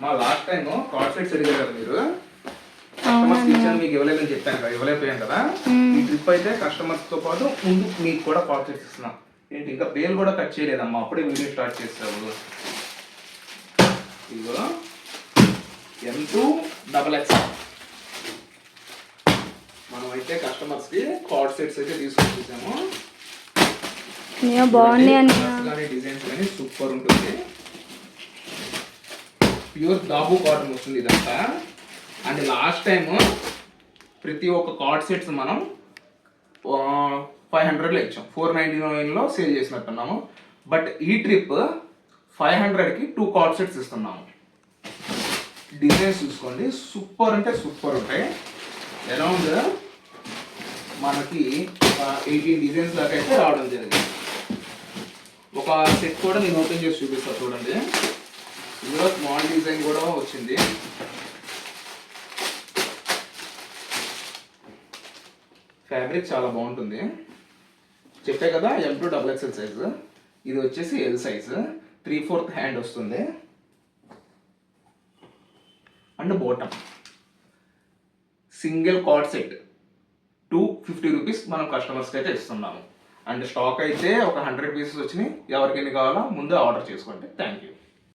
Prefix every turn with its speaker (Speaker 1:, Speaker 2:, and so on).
Speaker 1: మా last time card sets అడిగారు కదా మీరు, కస్టమర్స్ ఇచ్చాను మీకు ఇవ్వలేదని చెప్పాను కదా, ఇవ్వలేకపోయాం కదా. ఈ ట్రిప్ అయితే కస్టమర్స్ తో పాటు ముందు మీకు కూడా కార్డ్ సెట్స్ ఇస్తున్నాం. ఏంటి ఇంకా బేల్ కూడా కట్ చేయలేదమ్మా, అప్పుడే వీడియో స్టార్ట్ చేస్తావు. ఇదిగో M2XX మనం అయితే కస్టమర్స్ కి కార్డ్ సెట్స్ అయితే తీసుకొని చూసాము.
Speaker 2: బాగున్నాయి అన్న,
Speaker 1: డిజైన్స్ కానీ సూపర్ ఉంటుంది. ప్యూర్ దాబు కాటన్ వస్తుంది ఇదంతా. అండ్ లాస్ట్ టైం ప్రతి ఒక్క కార్డ్ సెట్స్ మనం 500లో ఇచ్చాం, 499లో సేల్ చేసినట్టున్నాము. బట్ ఈ ట్రిప్ 500కి 2 కార్డ్ సెట్స్ ఇస్తున్నాము. డిజైన్స్ చూసుకోండి, సూపర్ అంటే సూపర్ ఉంటాయి. అరౌండ్ మనకి 18 డిజైన్స్ దాకా అయితే రావడం జరిగింది. ఒక సెట్ కూడా నేను ఓపెన్ చేసి చూపిస్తాను చూడండి. ఇందులో స్మాల్ డిజైన్ కూడా వచ్చింది. ఫ్యాబ్రిక్ చాలా బాగుంటుంది. చెప్పే కదా M2XXL సైజు, ఇది వచ్చేసి L సైజు, 3/4 హ్యాండ్ వస్తుంది. And bottom single card set 250 rupees మనం కస్టమర్స్కి అయితే ఇస్తున్నాము. అండ్ స్టాక్ అయితే ఒక 100 పీసెస్ వచ్చినాయి. ఎవరికి ఎన్ని కావాలో ముందు ఆర్డర్ చేసుకోండి. Thank you.